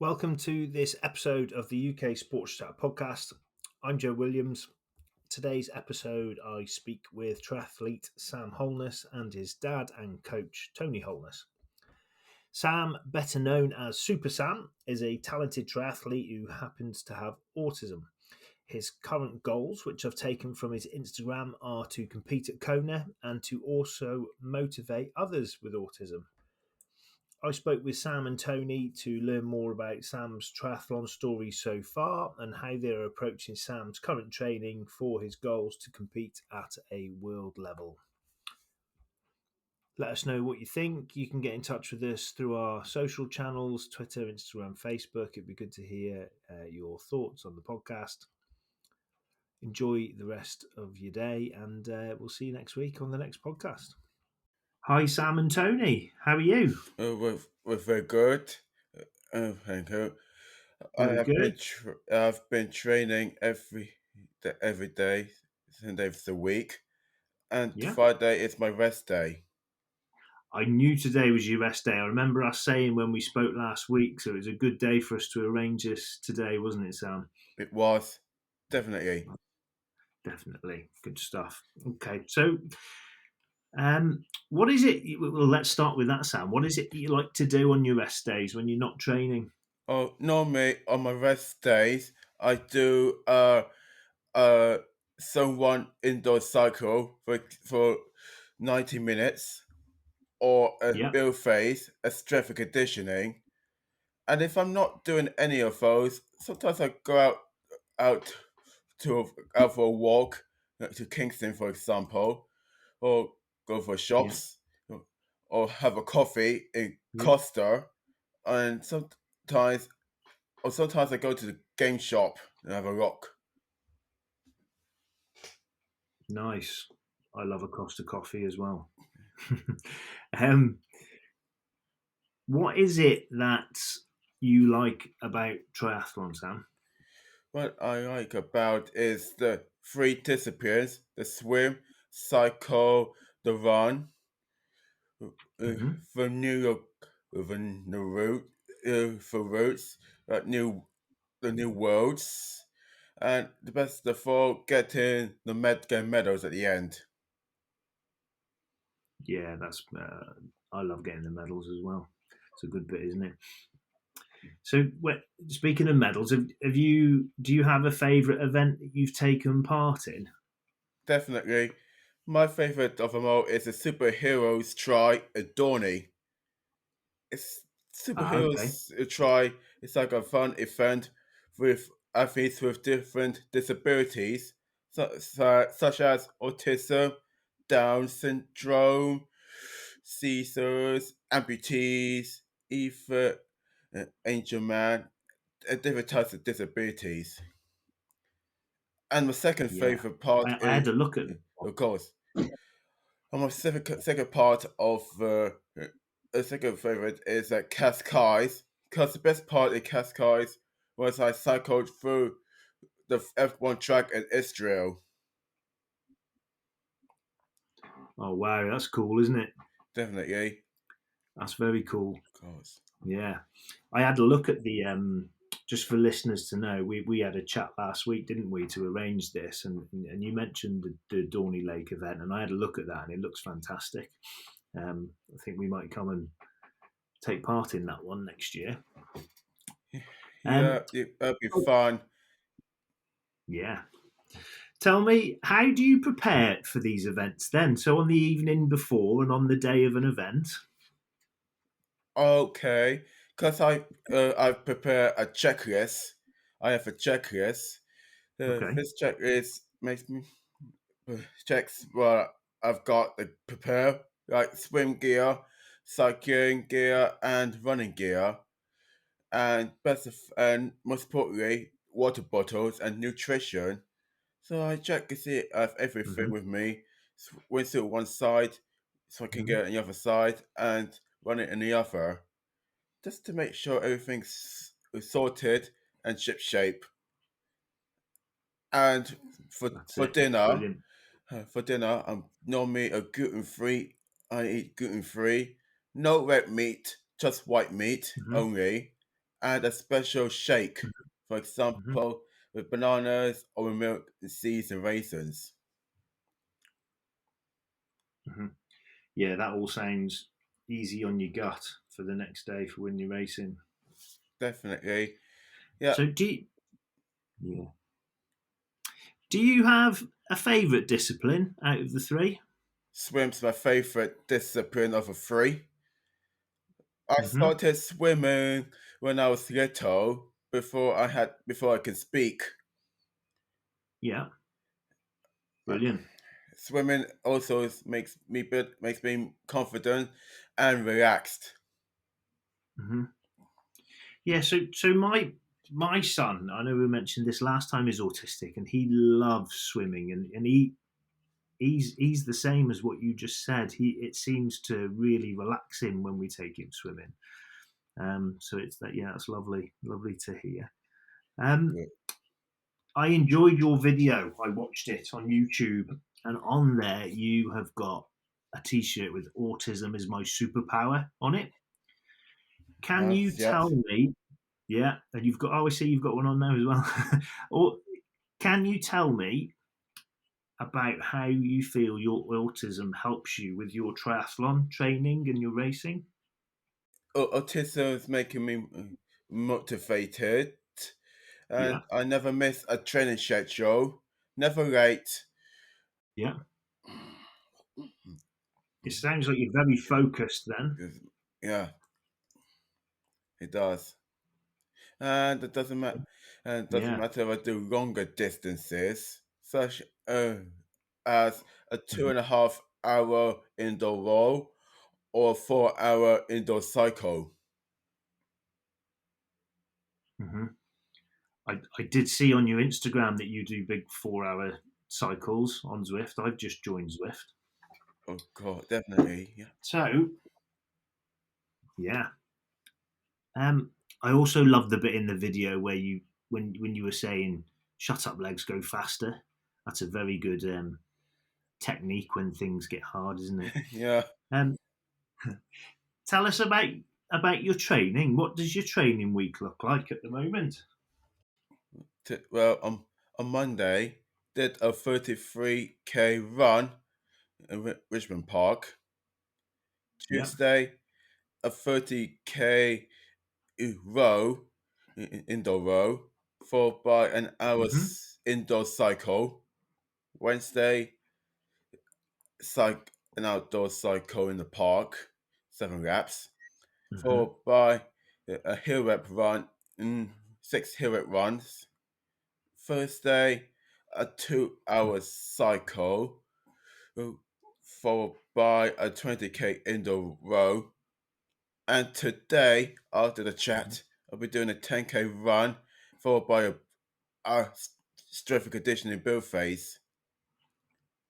Welcome to this episode of the UK Sports Chat podcast. I'm Joe Williams. Today's episode, I speak with triathlete Sam Holness and his dad and coach Tony Holness. Sam, better known as Super Sam, is a talented triathlete who happens to have autism. His current goals, which I've taken from his Instagram, are to compete at Kona and to also motivate others with autism. I spoke with Sam and Tony to learn more about Sam's triathlon story so far and how they're approaching Sam's current training for his goals to compete at a world level. Let us know what you think. You can get in touch with us through our social channels, Twitter, Instagram, Facebook. It'd be good to hear your thoughts on the podcast. Enjoy the rest of your day, and we'll see you next week on the next podcast. Hi, Sam and Tony. How are you? We're very good. Thank you. Very good. I've been training every day, 7 days a week, and Yeah. Friday is my rest day. I knew today was your rest day. I remember us saying when we spoke last week, so it was a good day for us to arrange this today, wasn't it, Sam? It was definitely. Definitely. Good stuff. Okay, so what is it? Well, let's start with that, Sam. What is it you like to do on your rest days when you're not training? Oh, normally on my rest days, I do someone indoor cycle for 90 minutes or a Yeah. build phase, a strength and conditioning. And if I'm not doing any of those, sometimes I go out out for a walk to Kingston, for example, or go for Yeah. shops, or have a coffee in Yeah. Costa, and sometimes I go to the game shop and have a look. Nice. I love a Costa coffee as well. um, what is it that you like about triathlon, Sam? What I like about is the three disciplines: the swim, cycle, the run. Mm-hmm. For New York, within the route, for routes, the new worlds, and the best of all, getting get medals at the end. Yeah, that's. I love getting the medals as well. It's a good bit, isn't it? So, speaking of medals, have you? Do you have a favourite event that you've taken part in? Definitely, my favorite of them all is the superheroes try at Dorney. It's Okay. superheroes try. It's like a fun event with athletes with different disabilities, such as autism, Down syndrome, Caesars, amputees, even Angel Man, different types of disabilities. And my second Yeah, favorite part I is, had a look at. of course, and my second part of the second favorite is Cascais, because the best part in Cascais was I cycled through the F1 track in Israel. Oh wow, that's cool, isn't it? Definitely, That's very cool. of course. Yeah, I had a look at the. Just for listeners to know, we had a chat last week, didn't we, to arrange this, and you mentioned the Dorney Lake event, and I had a look at that, and it looks fantastic. I think we might come and take part in that one next year. Um, Yeah, that'd be fun. yeah. Tell me, how do you prepare for these events then? So on the evening before and on the day of an event? Okay, because I prepare a checklist. I have a checklist. Okay. This checklist makes me checks what I've got to prepare, like swim gear, cycling gear, and running gear, and most importantly, water bottles and nutrition. So I check to see I have everything Hmm. with me. Rinse it on one side, so I can Hmm. get it on the other side and run it in the other, just to make sure everything's sorted and ship shape. And That's for it. dinner, Brilliant. I'm normally a gluten free. I eat gluten free, no red meat, just white meat Hmm. only, add a special shake, for Hmm. example, with bananas or with milk, seeds, and raisins. Hmm. Yeah, that all sounds easy on your gut for the next day for when you're racing. Definitely. Yeah, So yeah. Do you have a favourite discipline out of the three? swim's my favorite discipline of the three. I Hmm. started swimming when I was little before I could speak. Yeah, Uh, brilliant. Swimming also makes me confident and relaxed. Hmm. Yeah, so my son, I know we mentioned this last time, is autistic and he loves swimming, and he's the same as what you just said. It seems to really relax him when we take him swimming. So it's that, yeah, that's lovely to hear. Um, Yeah. I enjoyed your video. I watched it on YouTube, and on there you have got a T-shirt with "Autism is my superpower" on it. Can you tell Yes. me? Yeah, and you've got. Oh, I see you've got one on there as well. Or can you tell me about how you feel your autism helps you with your triathlon training and your racing? Autism is making me motivated, and Yeah, I never miss a training schedule. Never late. yeah. It sounds like you're very focused then. Yeah, it does. And it doesn't matter. And it doesn't Yeah. matter if I do longer distances, such as a two Hmm. and a half hour indoor row or a 4 hour indoor cycle. Hmm. I did see on your Instagram that you do big 4 hour cycles on Zwift. I've just joined Zwift. Oh God, definitely. Yeah. So, yeah. Um, I also love the bit in the video where when you were saying "shut up, legs, go faster." That's a very good technique when things get hard, isn't it? Yeah. Um, tell us about your training. What does your training week look like at the moment? Well, on Monday, did a 33K run in Richmond Park. Yeah. Tuesday, a 30K row, indoor row, followed by an Hmm. hour's indoor cycle. Wednesday, an outdoor cycle in the park, 7 laps, Hmm. followed by a hill rep run, 6 hill rep runs. Thursday, a 2 hour cycle, uh, followed by a 20K indoor row. And today, after the chat, I'll be doing a 10K run, followed by a strength and conditioning build phase.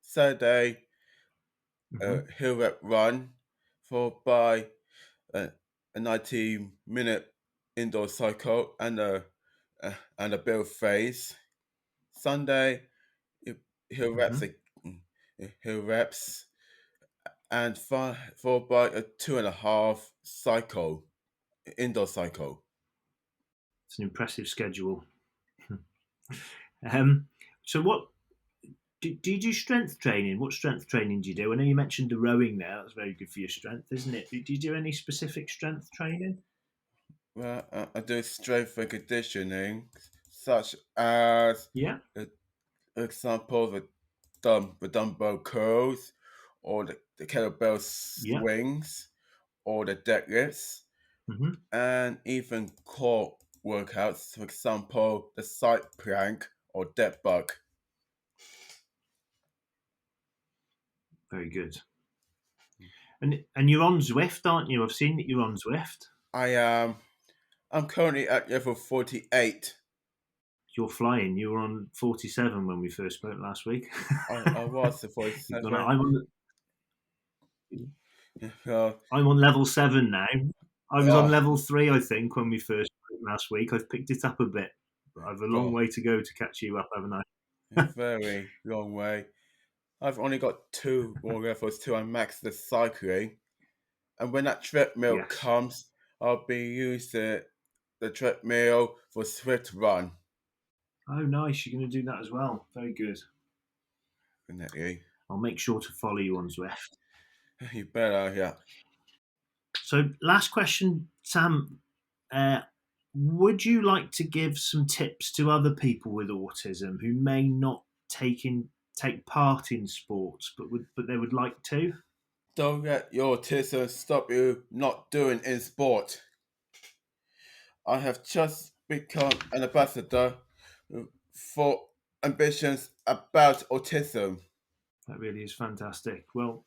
Saturday, Hmm. a hill rep run, followed by a, a 90-minute indoor cycle and a build phase. Sunday, uh, hill reps, Hmm. hill reps, and followed by a 2.5 cycle, indoor cycle. It's an impressive schedule. Um, so what do you do strength training? What strength training do you do? I know you mentioned the rowing there. That's very good for your strength, isn't it? Do you do any specific strength training? Well, I do strength and conditioning, such as, Yeah. uh, example, the dumbbell curls, or the kettlebell Yeah. swings, or the deadlifts, Hmm. and even core workouts, for example, the side plank or dead bug. Very good. And you're on Zwift, aren't you? I've seen that you're on Zwift. I am. I'm currently at level 48. You're flying. You were on 47 when we first spoke last week. I was the You've gone. 47. Uh, I'm on level 7 now. I was on oh, level 3, I think, when we first spoke last week. I've picked it up a bit, but I've a long God, way to go to catch you up, haven't I? a very long way. I've only got 2 more levels till I max the cycling. And when that treadmill Yes. comes, I'll be using the treadmill for Swift Run. Oh, nice. You're going to do that as well. Very good. Isn't that you? I'll make sure to follow you on Zwift. You better, yeah. So, last question, Sam. Would you like to give some tips to other people with autism who may not take part in sports, but they would like to? Don't let your autism stop you not doing in sport. I have just become an ambassador for ambitions about autism. That really is fantastic. Well,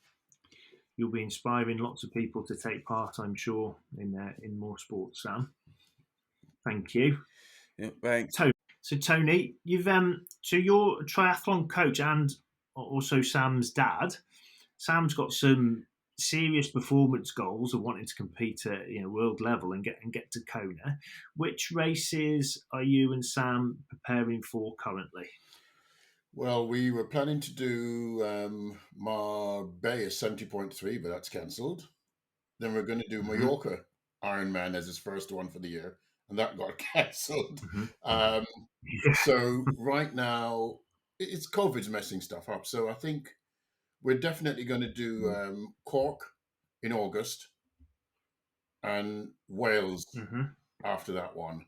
you'll be inspiring lots of people to take part, I'm sure, in more sports, Sam. Thank you. Yeah, thanks. Tony, you're a triathlon coach and also Sam's dad. Sam's got some serious performance goals of wanting to compete at world level and get to Kona. Which races are you and Sam preparing for currently? Well, we were planning to do Marbella 70.3, but that's cancelled. Then we're going to do Mallorca Ironman as his first one for the year, and that got cancelled. So right now, it's COVID's messing stuff up. So I think we're definitely going to do Cork in August and Wales after that one,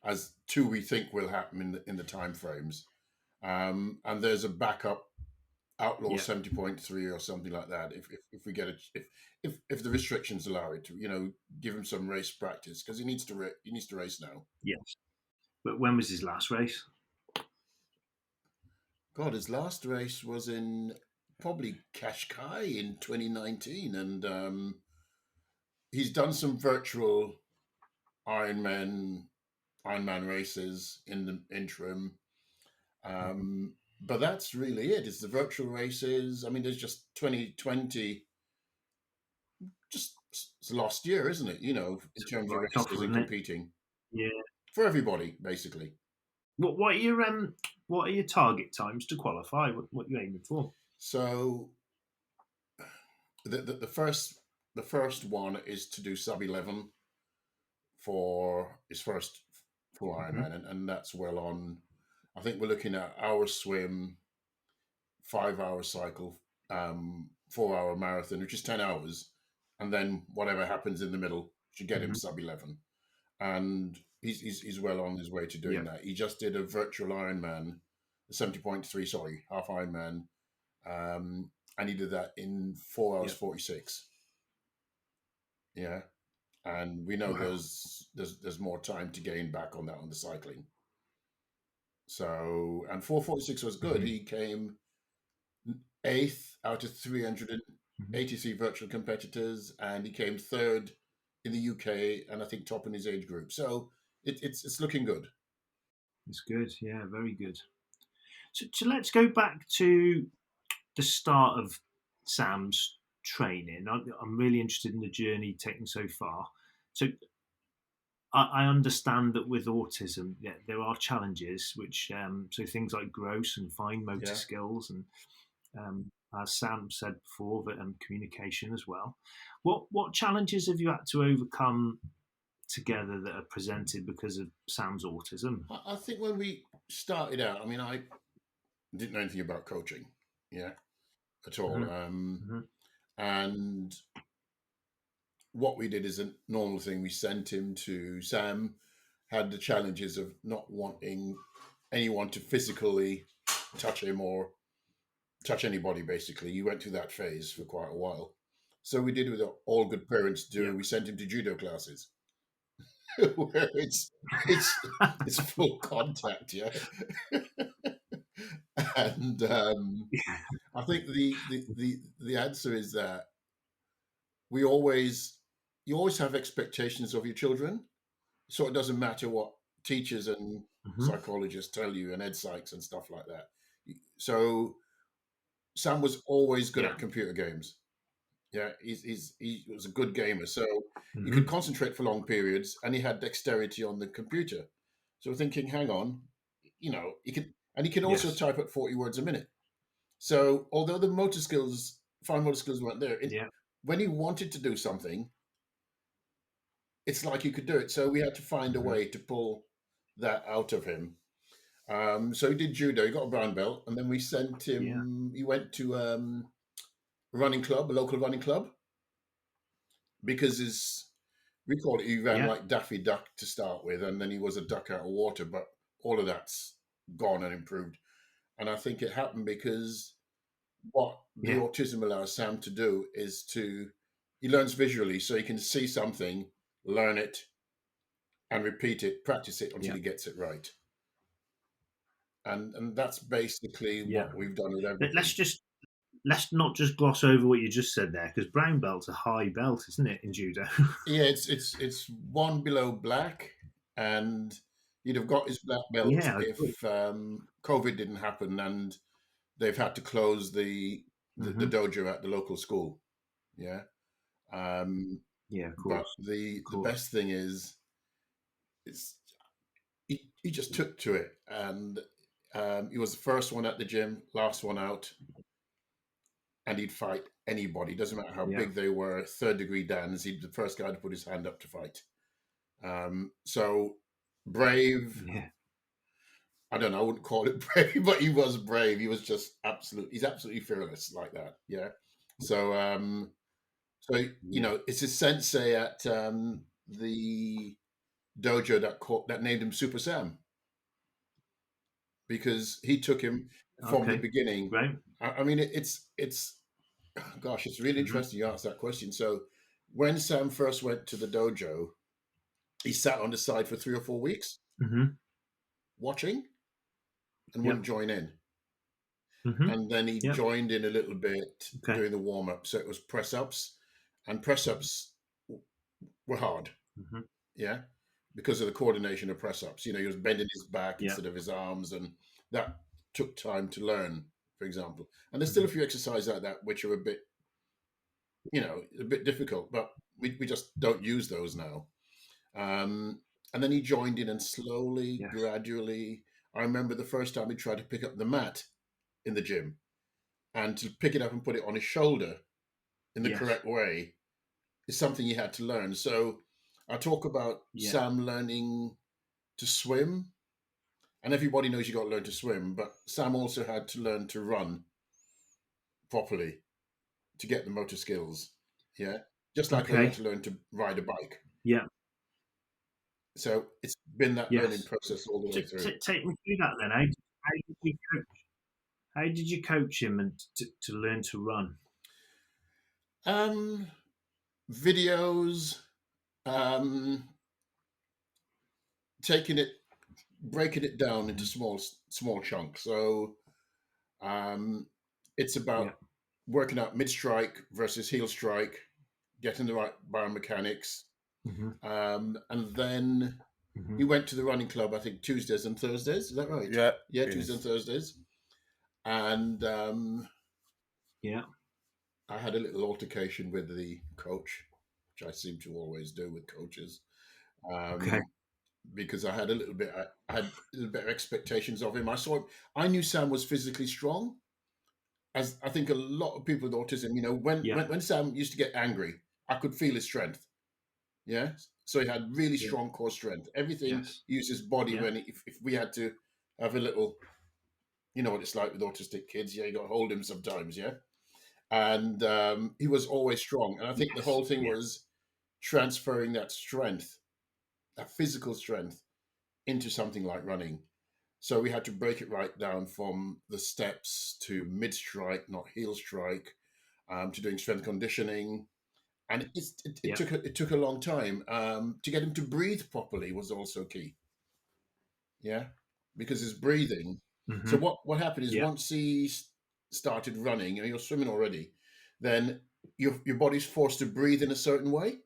as two we think will happen in the time frames. And there's a backup Outlaw 70.3 or something like that. If we get it, if the restrictions allow it to, give him some race practice because he needs to race now. Yes, but when was his last race? God, his last race was in probably Qashqai in 2019, and he's done some virtual Ironman races in the interim. But that's really it. It's the virtual races. I mean, there's just 2020, just it's a lost year, isn't it? In terms of races and competing. Yeah, for everybody, basically. What are your target times to qualify? What are you aiming for? So, the first one is to do sub 11 for his first full Ironman, and that's well on. I think we're looking at hour swim, 5-hour cycle, 4-hour marathon, which is 10 hours. And then whatever happens in the middle should get him sub 11. And he's well on his way to doing that. He just did a virtual Ironman, 70.3, half Ironman. And he did that in 4 hours 46. Yeah. And we know there's more time to gain back on that on the cycling. So, and 4:46 was good. He came 8th out of 383 virtual competitors, and he came 3rd in the UK, and I think top in his age group. So it's looking good. It's good, yeah, very good. So let's go back to the start of Sam's training. I'm really interested in the journey taken so far. So I understand that with autism, there are challenges, which so things like gross and fine motor skills, and as Sam said before, that communication as well. What challenges have you had to overcome together that are presented because of Sam's autism? I think when we started out, I mean, I didn't know anything about coaching, at all. And what we did is a normal thing. We sent him to Sam, had the challenges of not wanting anyone to physically touch him or touch anybody, basically. He went through that phase for quite a while. So we did what all good parents do. Yeah. We sent him to judo classes where it's full contact, and I think the answer is that you always have expectations of your children, so it doesn't matter what teachers and psychologists tell you and ed psychs and stuff like that. So Sam was always good at computer games. Yeah, he was a good gamer, so he could concentrate for long periods, and he had dexterity on the computer. So we're thinking, hang on, he can also type at 40 words a minute. So although the fine motor skills weren't there, when he wanted to do something, it's like you could do it. So we had to find a way to pull that out of him. So he did judo. He got a brown belt, and then we sent him. Yeah. He went to running club, a local running club, because we call it, he ran Yeah. like Daffy Duck to start with, and then he was a duck out of water. But all of that's gone and improved. And I think it happened because what the Yeah. autism allows Sam to do is he learns visually, so he can see something, learn it, and repeat it, practice it until he gets it right. And that's basically what we've done with everything. Let's not just gloss over what you just said there, because brown belt's a high belt, isn't it, in judo? Yeah, it's one below black, and he'd have got his black belt if COVID didn't happen and they've had to close the dojo at the local school. Yeah. Yeah, of course. But the best thing is, he just took to it, and he was the first one at the gym, last one out, and he'd fight anybody. Doesn't matter how big they were. 3rd-degree Dans, he'd be the first guy to put his hand up to fight. So brave. Yeah. I don't know. I wouldn't call it brave, but he was brave. He was just he's absolutely fearless like that. Yeah. So, you know, it's his sensei at the dojo that named him Super Sam, because he took him from the beginning. Right. I mean, it's gosh, it's really interesting you asked that question. So when Sam first went to the dojo, he sat on the side for 3 or 4 weeks watching and wouldn't join in. And then he joined in a little bit during the warm-up. So it was press-ups, and press-ups were hard. Yeah, because of the coordination of press-ups. You know, he was bending his back instead of his arms, and that took time to learn, for example. And there's still a few exercises like that which are a bit difficult, but we just don't use those now. And then he joined in, and slowly, gradually, I remember the first time he tried to pick up the mat in the gym, and to pick it up and put it on his shoulder in the correct way is something he had to learn. So I talk about Sam learning to swim, and everybody knows you got to learn to swim, but Sam also had to learn to run properly to get the motor skills. Yeah. Just like I had to learn to ride a bike. Yeah. So it's been that learning process all the way through. Take me through that then. How did you coach him and to learn to run? Videos, breaking it down into small chunks. So it's about working out mid-strike versus heel strike, getting the right biomechanics. And then he went to the running club, I think Tuesdays and Thursdays. Is that right? Yeah. Yeah, Tuesdays and Thursdays. And I had a little altercation with the coach, which I seem to always do with coaches. Because I had a little bit of expectations of him. I knew Sam was physically strong, as I think a lot of people with autism, you know, when Sam used to get angry, I could feel his strength. Yeah. So he had really strong core strength. Everything used his body if we had to have a little, you know what it's like with autistic kids. Yeah, you got to hold him sometimes. Yeah. And he was always strong. And I think the whole thing was transferring that strength, that physical strength, into something like running. So we had to break it right down from the steps to mid-strike, not heel strike, to doing strength conditioning. And it took a long time. To get him to breathe properly was also key. Yeah, because his breathing. So what happened is once he started running, you know, you're swimming already, then your body's forced to breathe in a certain way.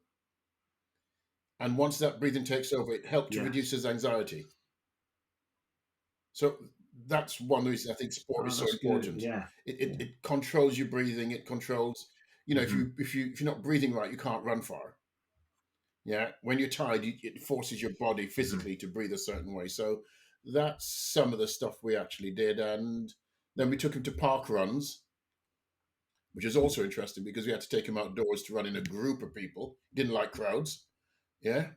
And once that breathing takes over, it helped to reduce his anxiety. So that's one reason I think sport is so important. Good. It controls your breathing. It controls, you know, if you're not breathing right, you can't run far. Yeah, when you're tired, it forces your body physically to breathe a certain way. So that's some of the stuff we actually did, and then we took him to park runs, which is also interesting because we had to take him outdoors to run in a group of people. He didn't like crowds. Yeah.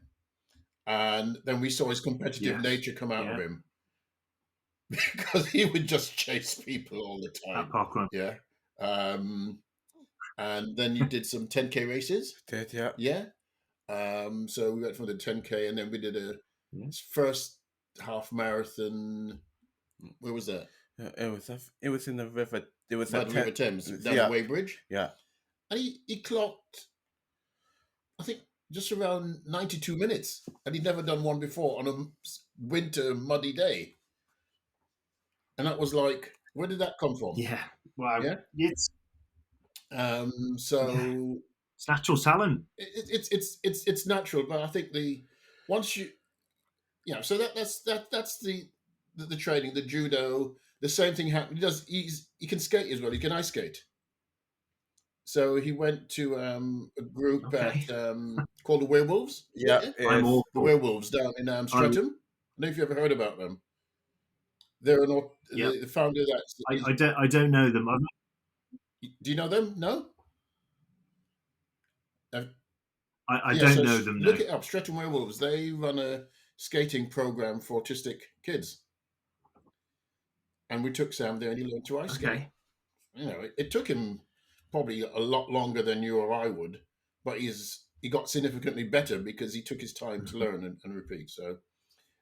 And then we saw his competitive Yes. nature come out of Yeah. him because he would just chase people all the At time. parkrun. Yeah. And then you did some 10K races. Did, yeah. Yeah. So we went for the 10K, and then we did a Yeah. first half marathon. Where was that? It was in the river. It was By the River Thames, down yeah. the Weybridge. Yeah. And he clocked, I think, just around 92 minutes. And he'd never done one before on a winter muddy day. And that was like, where did that come from? Yeah. Well, Yeah. it's So it's natural talent. it's natural, but I think once you so that's the training, the judo, the same thing happened. He can skate as well. He can ice skate. So he went to a group Okay. called the Werewolves. Yeah. I'm The awful. Werewolves down in Streatham. I don't know if you ever heard about them. They're Yeah. the founder of that. I don't know them. Do you know them? No. I don't know them. Look No. it up. Streatham Werewolves. They run a skating program for autistic kids, and we took Sam there, and he learned to ice skate. Okay. You know, it took him probably a lot longer than you or I would, but he got significantly better because he took his time to learn and repeat. So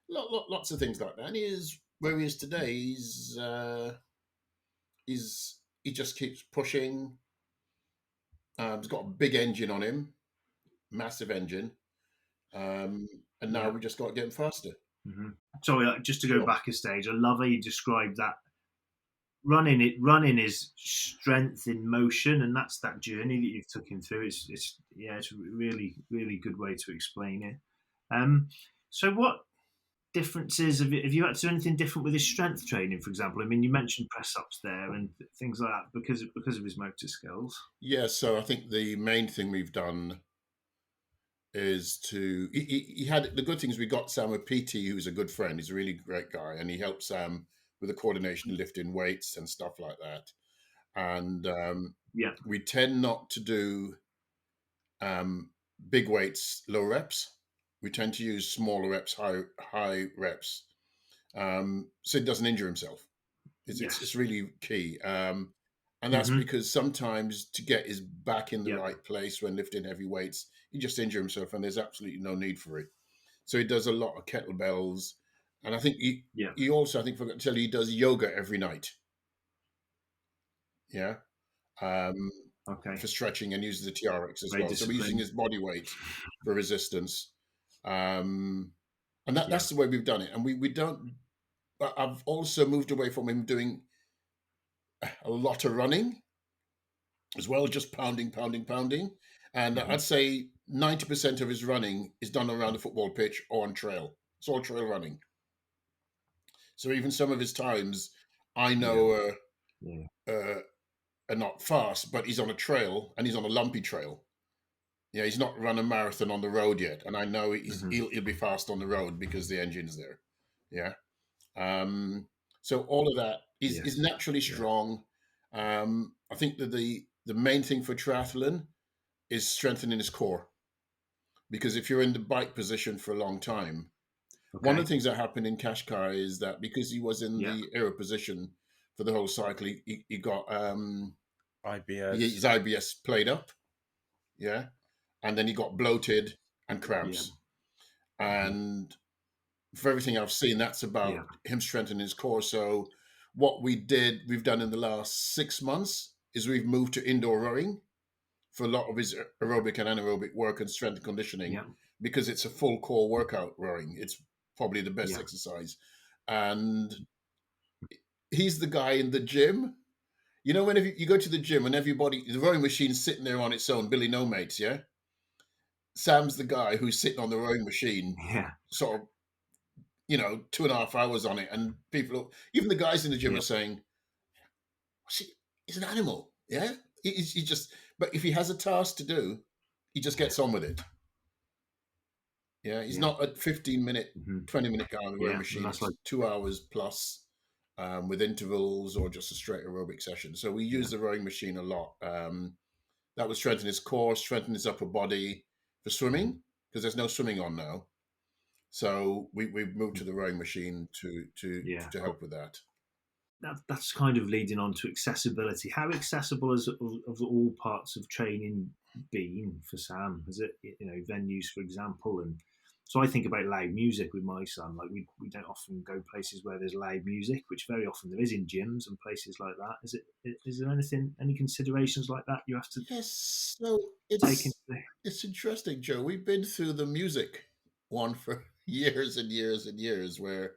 lots of things like that. And where he is today. He just keeps pushing. He's got a big engine on him, massive engine, and now we just got to get him faster. Mm-hmm. Sorry, just to go Sure. back a stage. I love how you described that. Running is strength in motion, and that's that journey that you've took him through. It's a really, really good way to explain it. So what differences have you had to do anything different with his strength training, for example? I mean, you mentioned press ups there and things like that because of his motor skills. Yeah, so I think the main thing we've done is he had the good things. We got Sam a PT who's a good friend. He's a really great guy, and he helped Sam with the coordination of lifting weights and stuff like that. And we tend not to do big weights, low reps. We tend to use smaller reps, high reps, so he doesn't injure himself. It's really key. And that's because sometimes to get his back in the right place when lifting heavy weights, he just injure himself, and there's absolutely no need for it. So he does a lot of kettlebells, and I think he also, I think, forgot to tell you, he does yoga every night. Yeah. For stretching, and uses the TRX as well. So we're using his body weight for resistance. And that's the way we've done it. And we don't, but I've also moved away from him doing a lot of running as well, just pounding. And I'd say 90% of his running is done around the football pitch or on trail. It's all trail running. So even some of his times, I know are not fast, but he's on a trail, and he's on a lumpy trail. Yeah, he's not run a marathon on the road yet, and I know he'll be fast on the road because the engine's there. Yeah. So all of that is naturally strong. I think that the main thing for triathlon is strengthening his core, because if you're in the bike position for a long time, one of the things that happened in Qashqai is that because he was in the aero position for the whole cycle, he got IBS. His IBS played up, and then he got bloated and cramps. And for everything I've seen, that's about him strengthening his core. So what we've done in the last 6 months is we've moved to indoor rowing for a lot of his aerobic and anaerobic work and strength and conditioning, because it's a full core workout rowing. It's probably the best exercise. And he's the guy in the gym. You know, when you go to the gym and the rowing machine's sitting there on its own, Billy No Mates, Sam's the guy who's sitting on the rowing machine, sort of, 2.5 hours on it. And people, even the guys in the gym are saying, he's an animal, He just, but if he has a task to do, he just gets on with it. He's not a 15-minute, 20-minute guy on the rowing machine. It's 2 hours plus. With intervals or just a straight aerobic session. So we use the rowing machine a lot. That would strengthen his core, strengthen his upper body for swimming, because there's no swimming on now. So we've moved to the rowing machine to help with that. That's kind of leading on to accessibility. How accessible has of all parts of training been for Sam? Has it, venues, for example, and so I think about loud music with my son. Like we don't often go places where there's loud music, which very often there is in gyms and places like that. Is there any considerations like that you have to Yes, so take into? it's interesting, Joe. We've been through the music one for years and years and years, where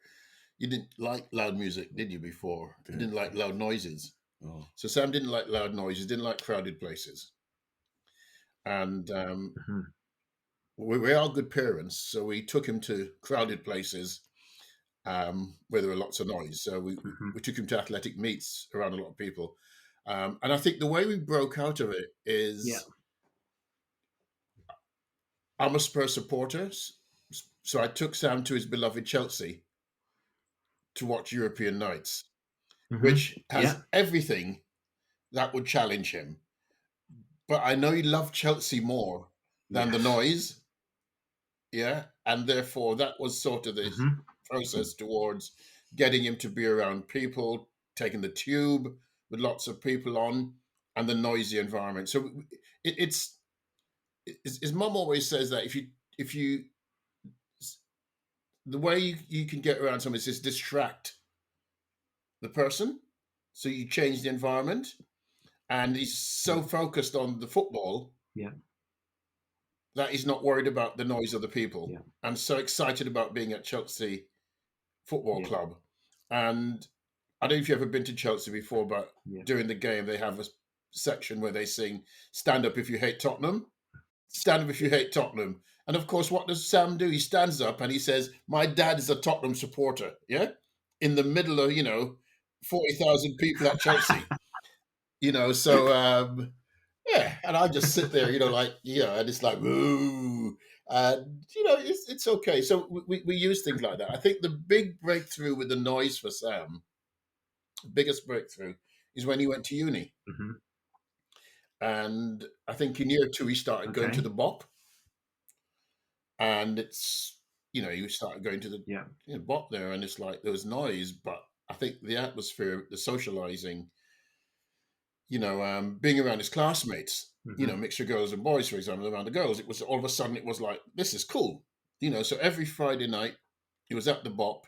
you didn't like loud music, did you? Before you didn't like loud noises. Oh. So Sam didn't like loud noises, didn't like crowded places, and we are good parents, so we took him to crowded places where there were lots of noise. So we took him to athletic meets around a lot of people, and I think the way we broke out of it is, I'm a Spurs supporter, so I took Sam to his beloved Chelsea to watch European nights, which has everything that would challenge him. But I know he loved Chelsea more than the noise. Yeah. And therefore, that was sort of the process towards getting him to be around people, taking the tube with lots of people on, and the noisy environment. So it's his mum always says that if you the way you can get around someone is just distract the person. So you change the environment. And he's so focused on the football that he's not worried about the noise of the people. And so excited about being at Chelsea Football Club. And I don't know if you've ever been to Chelsea before, but during the game, they have a section where they sing, "Stand up if you hate Tottenham. Stand up if you hate Tottenham." And of course, what does Sam do? He stands up and he says, "My dad is a Tottenham supporter." Yeah. In the middle of, 40,000 people at Chelsea. So and I just sit there, and it's like, ooh, and it's okay. So we use things like that. I think the big breakthrough with the noise for Sam, biggest breakthrough, is when he went to uni. And I think in year 2 he started going to the BOP, and it's you started going to the BOP there, and it's like there was noise, but I think the atmosphere, the socializing, being around his classmates, mixture of girls and boys, for example, around the girls, it was all of a sudden, it was like, this is cool. So every Friday night he was at the BOP,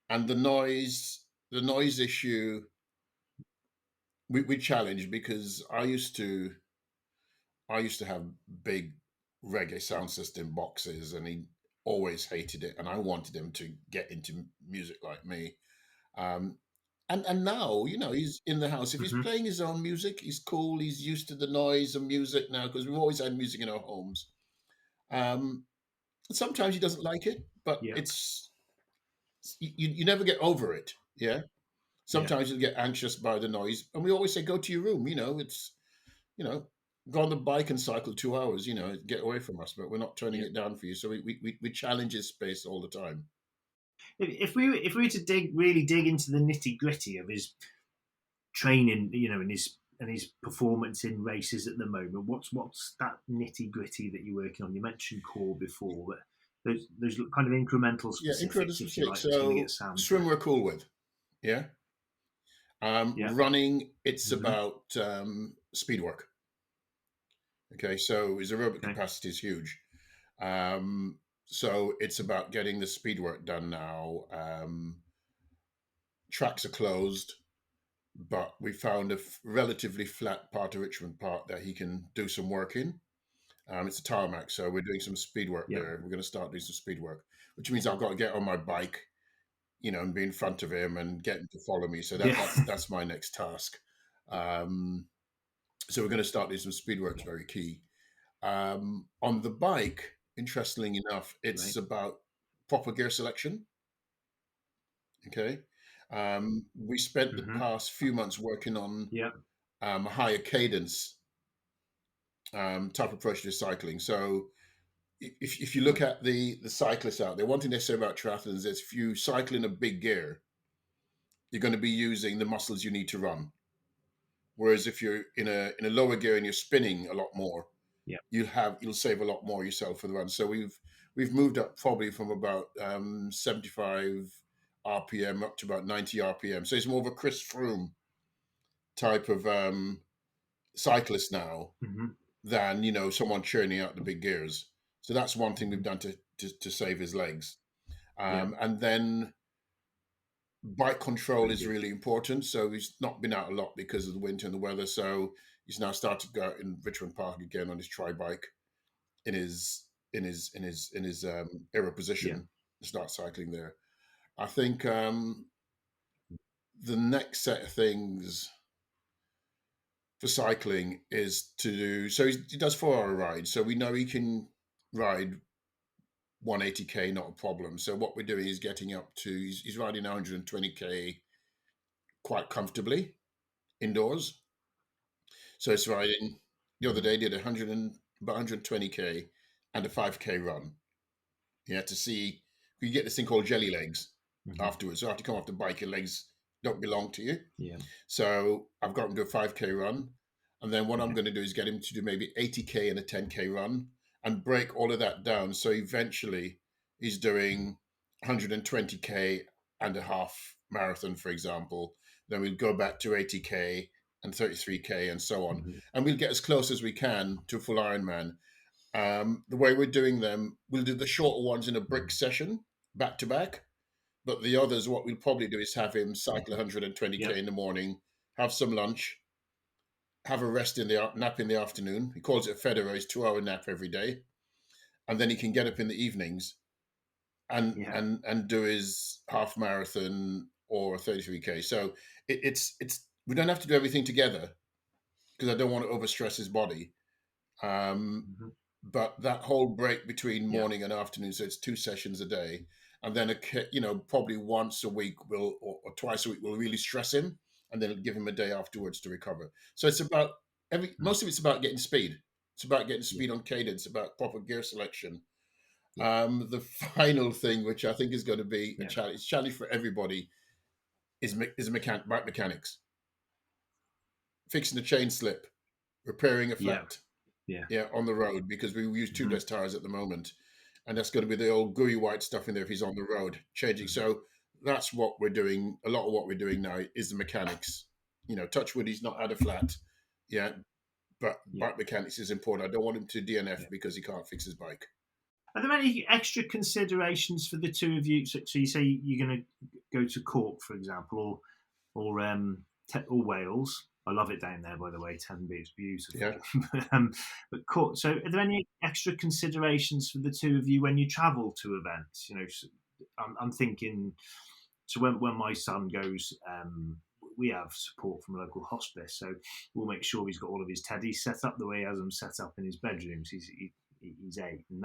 and the noise issue, we challenged, because I used to have big reggae sound system boxes, and he always hated it, and I wanted him to get into music like me. And now, he's in the house. If he's playing his own music, he's cool. He's used to the noise of music now, because we've always had music in our homes. Sometimes he doesn't like it, but it's you never get over it. Yeah. Sometimes you get anxious by the noise, and we always say, go to your room. It's go on the bike and cycle 2 hours. Get away from us. But we're not turning it down for you. So we challenge his space all the time. If we were to really dig into the nitty gritty of his training, and his performance in races at the moment, what's that nitty gritty that you're working on? You mentioned core before, but there's kind of incremental specifics. If you like, so get Sam swim we're cool with, running, it's about speed work. Okay, so his aerobic capacity is huge. So it's about getting the speed work done now. Tracks are closed, but we found a relatively flat part of Richmond Park that he can do some work in. It's a tarmac, so we're doing some speed work there. We're going to start doing some speed work, which means I've got to get on my bike, and be in front of him and get him to follow me. So that's my next task. So we're going to start doing some speed work. It's very key. On the bike, interestingly enough, it's about proper gear selection. Okay. We spent the past few months working on a higher cadence type approach to cycling. So if you look at the cyclists out there, one thing they say about triathlons is, if you cycle in a big gear, you're going to be using the muscles you need to run. Whereas if you're in a lower gear and you're spinning a lot more, you'll save a lot more yourself for the run. So we've moved up probably from about 75 RPM up to about 90 RPM. So he's more of a Chris Froome type of cyclist now than, you know, someone churning out the big gears. So that's one thing we've done to save his legs. And then bike control is really important. So he's not been out a lot because of the winter and the weather. So he's now started to go out in Richmond Park again on his tri bike in his aero position to start cycling there. I think the next set of things for cycling is to do. So he does 4-hour rides. So we know he can ride 180k, not a problem. So what we're doing is getting up to, he's riding 120k quite comfortably indoors. So it's riding, the other day did about 120k and a 5k run. Yeah, to see, you get this thing called jelly legs afterwards. So after you come off the bike, your legs don't belong to you. Yeah. So I've got him to do a 5k run. And then what I'm going to do is get him to do maybe 80k and a 10k run and break all of that down. So eventually he's doing 120k and a half marathon, for example. Then we'll go back to 80k and 33k and so on. And we'll get as close as we can to a full Ironman. The way we're doing them, we'll do the shorter ones in a brick session, back to back. But the others, what we'll probably do is have him cycle 120k in the morning, have some lunch, have a rest nap in the afternoon. He calls it a Federer, his 2-hour nap every day. And then he can get up in the evenings and do his half marathon or 33k. So it's we don't have to do everything together because I don't want to overstress his body. But that whole break between morning and afternoon, so it's 2 sessions a day, and then probably once a week or twice a week we'll really stress him, and then give him a day afterwards to recover. So it's about most of it's about getting speed. It's about getting speed on cadence, about proper gear selection. The final thing, which I think is going to be a challenge for everybody, is bike mechanics. Fixing the chain slip, repairing a flat. On the road, because we use tubeless tires at the moment, and that's going to be the old gooey white stuff in there if he's on the road changing. So that's what we're doing. A lot of what we're doing now is the mechanics. Touch wood, he's not had a flat yet, but bike mechanics is important. I don't want him to DNF because he can't fix his bike. Are there any extra considerations for the two of you? So you say you're going to go to Cork, for example, or Wales. I love it down there, by the way. Tenby, it's beautiful. Yeah. But Cork. So, are there any extra considerations for the two of you when you travel to events? I'm thinking. So when my son goes, we have support from a local hospice, so we'll make sure he's got all of his teddies set up the way he has them set up in his bedrooms. He's 8, and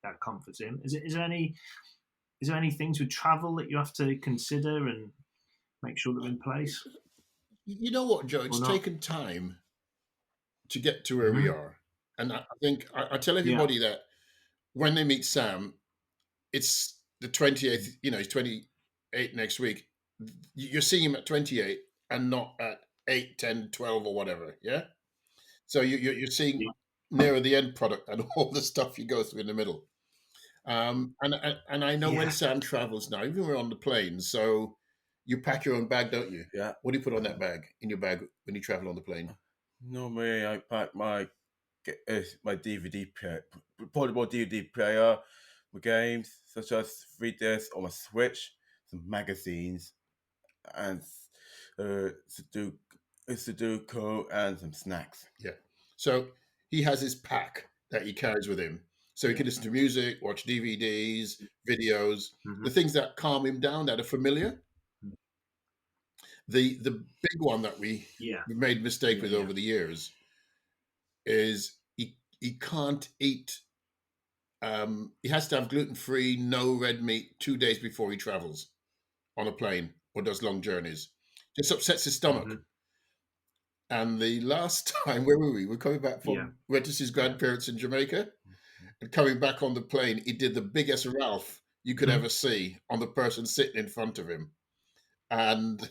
that comforts him. Is there any things with travel that you have to consider and make sure they're in place? You know what, Joe? It's taken time to get to where we are. And I think I tell everybody that when they meet Sam, it's the 28th, he's 28 next week. You're seeing him at 28 and not at 8, 10, 12 or whatever, yeah? So you're seeing nearer the end product and all the stuff you go through in the middle. And I know when Sam travels now, even when we're on the plane, so you pack your own bag, don't you? Yeah. What do you put on that bag, in your bag, when you travel on the plane? Normally, I pack my DVD player, portable DVD player, with games such as 3 discs on my Switch, some magazines, and Sudoku, and some snacks. Yeah. So he has his pack that he carries with him. So he can listen to music, watch DVDs, videos, the things that calm him down, that are familiar. The big one that we made a mistake with over the years is he can't eat. He has to have gluten-free, no red meat 2 days before he travels on a plane or does long journeys. Just upsets his stomach. And the last time, where were we? We're coming back from went to his grandparents in Jamaica, and coming back on the plane, he did the biggest Ralph you could ever see on the person sitting in front of him, and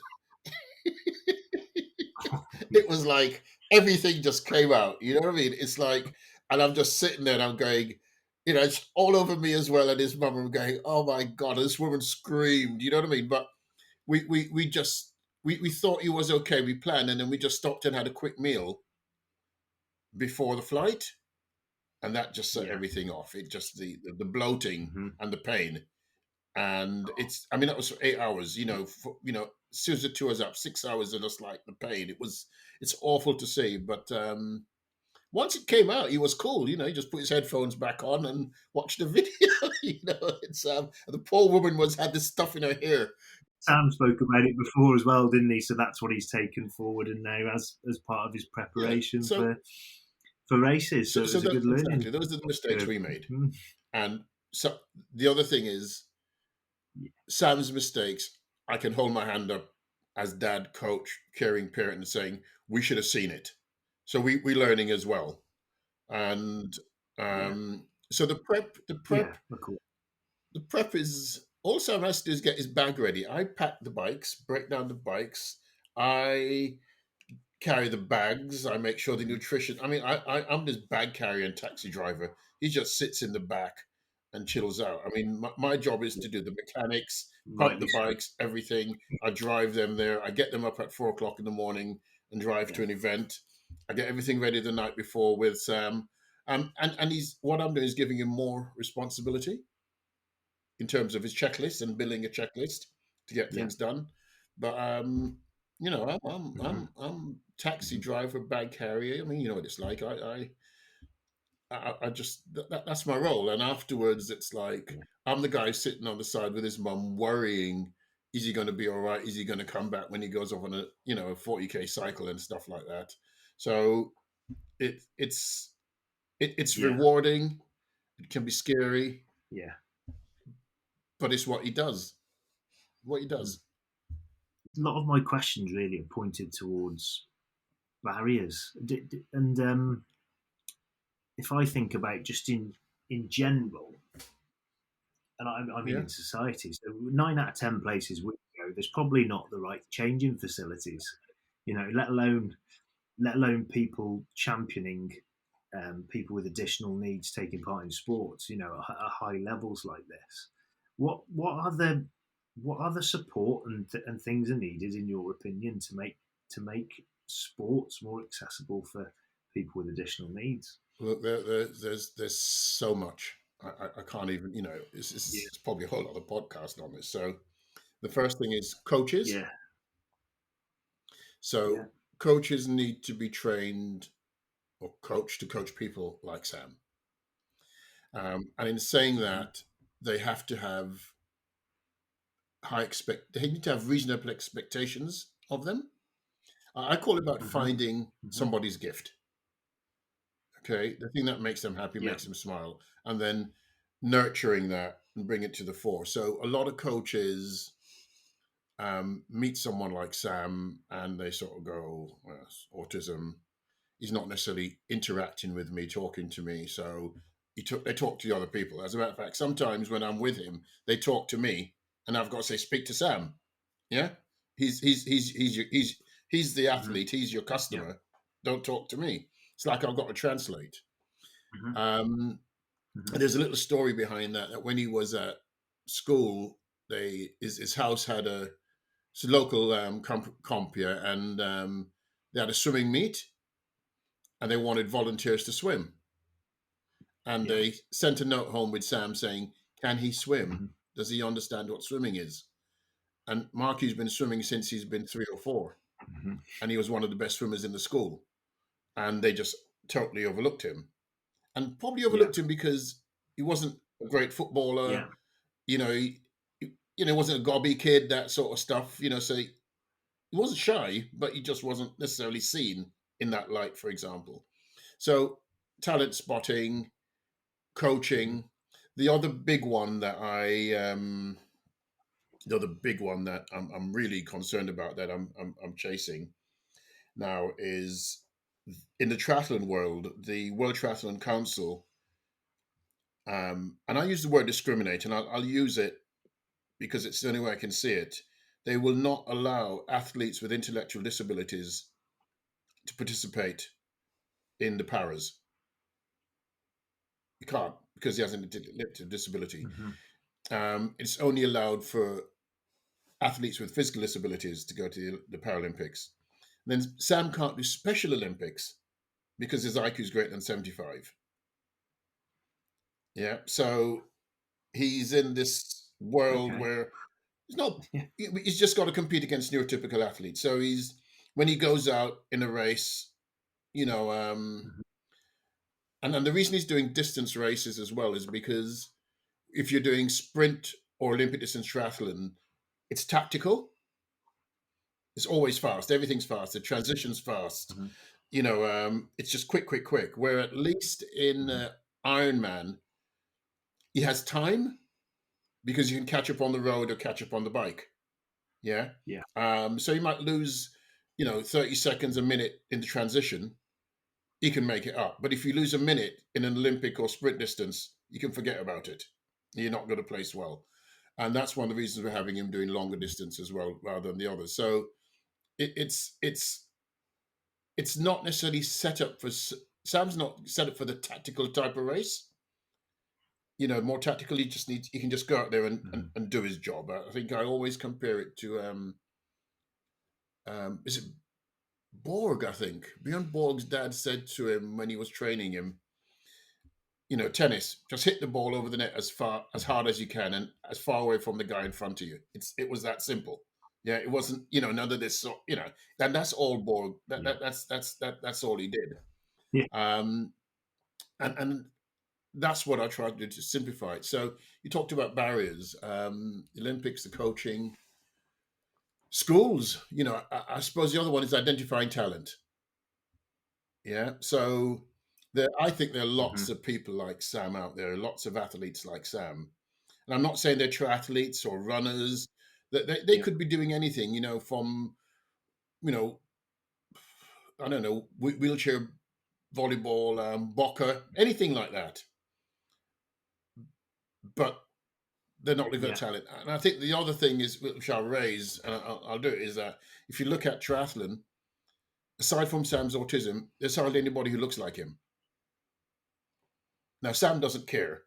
it was like everything just came out. You know what I mean? It's like, and I'm just sitting there and I'm going, it's all over me as well. And his mum were going, "Oh my god!" This woman screamed. You know what I mean? But we just we thought he was okay. We planned, and then we just stopped and had a quick meal before the flight, and that just set Yeah. everything off. It just the bloating Hmm. and the pain, and it's. I mean, that was for 8 hours. As soon as the tour was up, 6 hours, and just like the pain. It's awful to see, but once it came out, he was cool. He just put his headphones back on and watched the video. It's the poor woman had this stuff in her hair. Sam spoke about it before as well, didn't he? So that's what he's taken forward and now as part of his Yeah. preparation So for races. So it was a good learning. exactly, those are the mistakes we made. Mhm. And so the other thing is Sam's mistakes. I can hold my hand up as dad, coach, caring parent, and saying we should have seen it. So we're learning as well. And Yeah, so the prep yeah, of course. the prep is all Sam has to do is get his bag ready. I pack the bikes, break down the bikes. I carry the bags. I make sure the nutrition. I mean, I'm this bag carrier and taxi driver. He just sits in the back and chills out. I mean, my job is to do the mechanics, pump Rightly the so. bikes, everything. I drive them there. I get them up at 4 o'clock in the morning and drive to an event. I get everything ready the night before with Sam. And he's what I'm doing is giving him more responsibility in terms of his checklist and building a checklist to get Yeah. things done. But I'm taxi Mhm. driver, bag carrier. I mean, you know what it's like. I just that's my role. And afterwards, it's like Yeah. I'm the guy sitting on the side with his mum, worrying: is he going to be all right? Is he going to come back when he goes off on a 40K cycle and stuff like that? So it's Yeah. rewarding. It can be scary, Yeah. but it's what he does. What he Mm. does. A lot of my questions really are pointed towards barriers, and if I think about just in general, and I mean Yeah. in society, so 9 out of 10 places we go, there's probably not the right changing facilities, let alone people championing people with additional needs taking part in sports, at high levels like this. What other support and things are needed, in your opinion, to make sports more accessible for people with additional needs? Look, there's so much. I can't even. Yeah, It's probably a whole other podcast on this. So the first thing is coaches. yeah, yeah. So coaches need to be trained or coached to coach people like Sam. And in saying Hmm. that, they have to have They need to have reasonable expectations of them. I call it about Hmm. finding Hmm. somebody's gift. Okay, the thing that makes them happy, Yeah. makes them smile, and then nurturing that and bring it to the fore. So a lot of coaches meet someone like Sam and they sort of go, well, autism. He's not necessarily interacting with me, talking to me. So they talk to the other people. As a matter of fact, sometimes when I'm with him, they talk to me, and I've got to say, speak to Sam. Yeah, he's the Hmm. athlete. He's your Yeah. customer. Don't talk to me. It's like I've got to translate. Hmm. Um, Hmm. and there's a little story behind that. That when he was at school, his house had it's a local comp here, and they had a swimming meet, and they wanted volunteers to swim. And Yeah. they sent a note home with Sam saying, "Can he swim? Hmm. Does he understand what swimming is?" And Marky's been swimming since he's been 3 or 4, Hmm. and he was one of the best swimmers in the school. And they just totally overlooked him, and probably Yeah. overlooked him because he wasn't a great footballer. Yeah. You know, he wasn't a gobby kid, that sort of stuff. So he wasn't shy, but he just wasn't necessarily seen in that light, for example. So talent spotting, Hmm. coaching. The other big one that the other big one that I'm really concerned about, that I'm chasing now, is in the triathlon world, the World Triathlon Council. And I use the word discriminate, and I'll use it because it's the only way I can see it. They will not allow athletes with intellectual disabilities to participate in the paras. You can't because he has an intellectual disability. Mm-hmm. It's only allowed for athletes with physical disabilities to go to the Paralympics. Then Sam can't do Special Olympics because his IQ is greater than 75. Yeah, so he's in this world Okay. where he's not. Yeah. He's just got to compete against neurotypical athletes. So he's when he goes out in a race, you know, Mhm. and the reason he's doing distance races as well is because if you're doing sprint or Olympic distance triathlon, it's tactical. It's always fast. Everything's fast. The transition's fast. Mhm. It's just quick, quick, quick. Where at least in Mhm. Ironman, he has time because you can catch up on the road or catch up on the bike. Yeah. Yeah. So you might lose, 30 seconds, a minute in the transition. He can make it up. But if you lose a minute in an Olympic or sprint distance, you can forget about it. You're not going to place well. And that's one of the reasons we're having him doing longer distance as well, rather than the others. So it's not necessarily set up for Sam's not set up for the tactical type of race. More tactical. He can just go out there and, and, Mhm. and do his job. I think I always compare it to is it Borg? I think Bjorn Borg's dad said to him when he was training him, tennis, just hit the ball over the net as hard as you can and as far away from the guy in front of you. It was that simple. Yeah, it wasn't, none of this, and that's all Borg. Yeah. That's all he did. Yeah. Um, and that's what I tried to do to simplify it. So you talked about barriers, the Olympics, the coaching, schools. I suppose the other one is identifying talent. Yeah. So I think there are lots Mhm. of people like Sam out there, lots of athletes like Sam. And I'm not saying they're triathletes or runners. That they Yeah. could be doing anything, from, you know, I don't know, wheelchair volleyball, Boca, anything like that. But they're not looking at Yeah. talent. And I think the other thing is, which I'll raise, and I'll do it, is that if you look at triathlon, aside from Sam's autism, there's hardly anybody who looks like him. Now, Sam doesn't care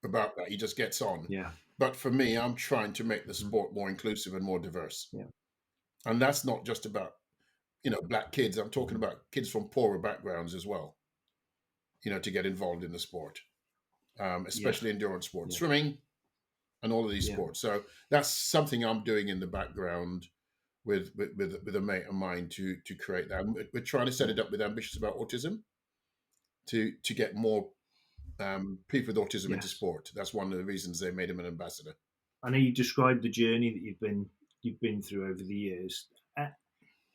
about that. He just gets on. Yeah. But for me, I'm trying to make the Mhm. sport more inclusive and more diverse. Yeah. And that's not just about, black kids. I'm talking Mhm. about kids from poorer backgrounds as well, to get involved in the sport, Yeah. especially endurance sports, Yeah. swimming and all of these Yeah. sports. So that's something I'm doing in the background with a mate of mine to create that. We're trying to set Yeah. it up with Ambitious About Autism to get more people with autism into Yes. sport. That's one of the reasons they made him an ambassador. I know you described the journey that you've been through over the years.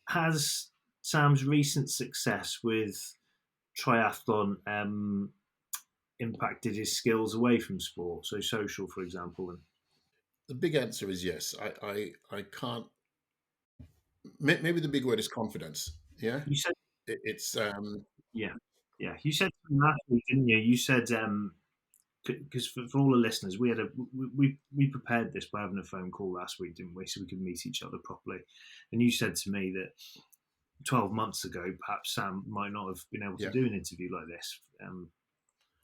Has Sam's recent success with triathlon impacted his skills away from sport, so social, for example? And The big answer is yes. I can't. Maybe the big word is confidence. Yeah, you said, it's yeah, yeah, you said something last week, didn't you? You said because for all the listeners, we prepared this by having a phone call last week, didn't we? So we could meet each other properly. And you said to me that 12 months ago, perhaps Sam might not have been able to yeah, do an interview like this.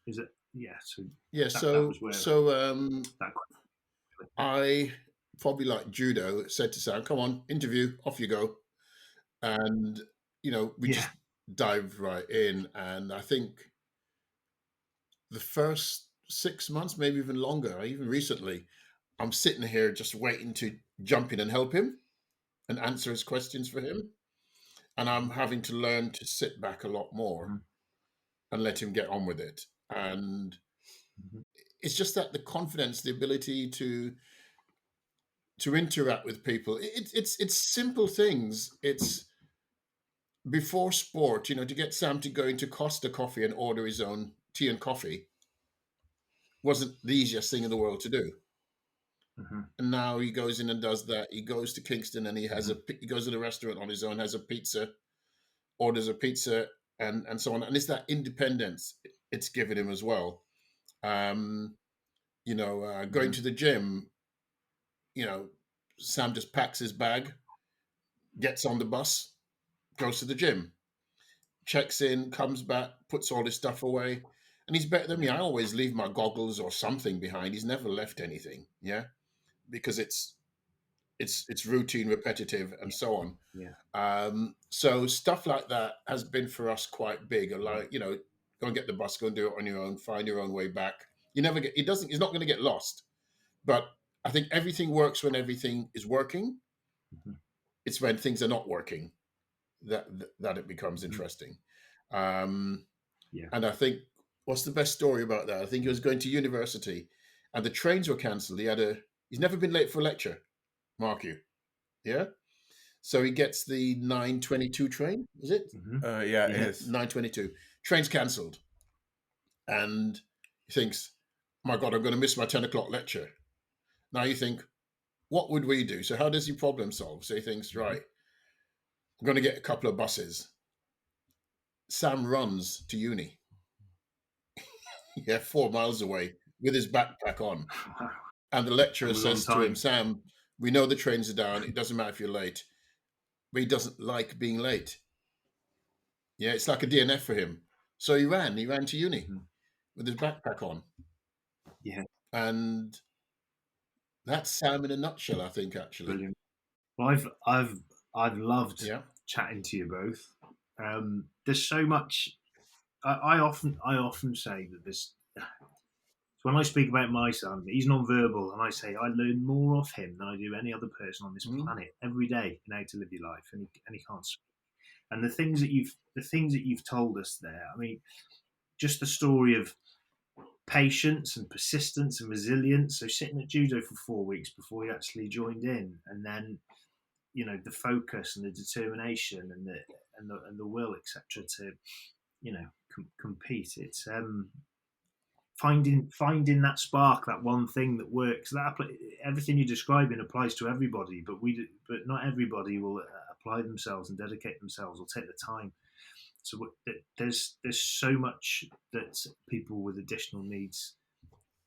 Is it? Yeah. So yeah. that So was where so that. I probably like judo said to Sam, "Come on, interview, off you go," and we Yeah. just dived right in. And I think the first 6 months, maybe even longer, even recently, I'm sitting here just waiting to jump in and help him and answer his questions for him. And I'm having to learn to sit back a lot more Mhm. and let him get on with it. And Mhm. it's just that the confidence, the ability to interact with people. It's simple things. It's before sport, to get Sam to go into Costa Coffee and order his own tea and coffee wasn't the easiest thing in the world to do. Mhm. And now he goes in and does that. He goes to Kingston and Mhm. he goes to the restaurant on his own, has a pizza, orders a pizza, and so on. And it's that independence it's given him as well. Um, going Mhm. to the gym, you know, Sam just packs his bag, gets on the bus, goes to the gym, checks in, comes back, puts all his stuff away. and he's better than me. I always leave my goggles or something behind. He's never left anything, yeah, because it's routine, repetitive, and so on. Yeah. So stuff like that has been for us quite big. Like, go and get the bus, go and do it on your own, find your own way back. You never get. It's not going to get lost. But I think everything works when everything is working. Mhm. It's when things are not working that it becomes interesting. Yeah. And I think, what's the best story about that? I think he was going to university, and the trains were cancelled. He's never been late for a lecture, mark you, yeah. So he gets the 9:22 train. Is it? Mhm. Yeah, it is. 9:22. Train's cancelled, and he thinks, "My God, I'm going to miss my 10 o'clock lecture." Now you think, what would we do? So how does he problem solve? So he thinks, right, I'm going to get a couple of buses. Sam runs to uni. Yeah, 4 miles away with his backpack on. And the lecturer And was on says to him, time. Sam, we know the trains are down. It doesn't matter if you're late. But he doesn't like being late. Yeah, it's like a DNF for him. So he ran to uni Mhm. with his backpack on. Yeah. And that's Sam in a nutshell, I think, actually. Brilliant. Well, I've loved Yeah. chatting to you both. There's so much. I often say that there's. When I speak about my son, he's non-verbal, and I say I learn more of him than I do any other person on this planet every day in how to live your life, and he can't speak. And the things that you've told us there, I mean, just the story of patience and persistence and resilience. So sitting at judo for 4 weeks before he actually joined in, and then the focus and the determination and the will, etc., to compete. It's finding that spark, that one thing that works. That everything you're describing applies to everybody, but not everybody will apply themselves and dedicate themselves or take the time. So there's so much that people with additional needs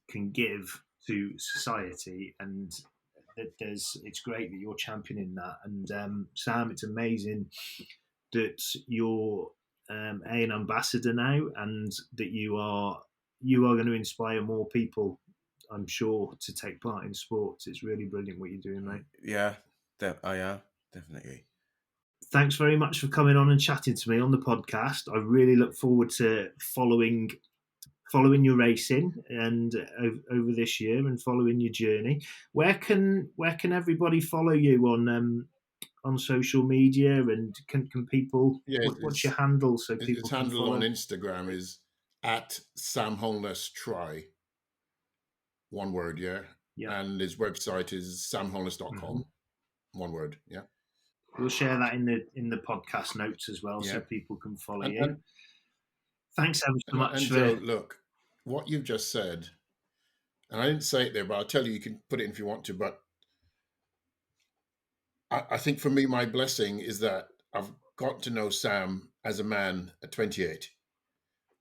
can give to society, and it's great that you're championing that. And Sam, it's amazing that you're an ambassador now, and that you are going to inspire more people, I'm sure, to take part in sports. It's really brilliant what you're doing, mate. Yeah, I am definitely. Thanks very much for coming on and chatting to me on the podcast. I really look forward to following your racing and over this year, and following your journey. Where can everybody follow you on social media, and can people? Yeah, What's your handle so people its can handle follow? on Instagram is at Sam Holness Try. One word, yeah. Yeah. And his website is samholness.com. Mm-hmm. One word, yeah. We'll share that in the podcast notes as well, so people can follow you. Thanks ever so much for. Joe, look, what you've just said, and I didn't say it there, but I'll tell you, you can put it in if you want to. But I think for me, my blessing is that I've got to know Sam as a man at 28,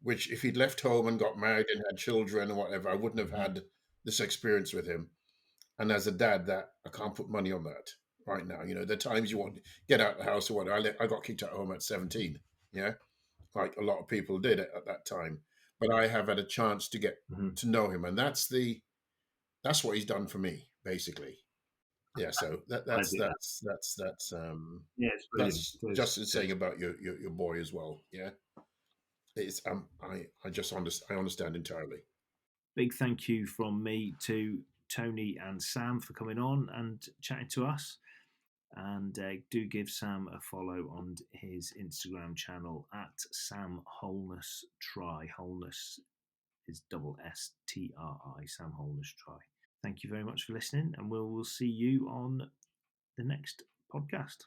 which if he'd left home and got married and had children or whatever, I wouldn't have had this experience with him. And as a dad, that I can't put money on that right now. The times you want to get out of the house or what. I got kicked out of home at 17, yeah, like a lot of people did at that time. But I have had a chance to get to know him, and that's what he's done for me, basically. Yeah, so that's yeah, it's brilliant. that's just saying about your boy as well. Yeah, it's I just understand entirely. Big thank you from me to Tony and Sam for coming on and chatting to us. And do give Sam a follow on his Instagram channel at Sam Holness Try. Holness is SSTRI. Sam Holness Try. Thank you very much for listening, and we'll see you on the next podcast.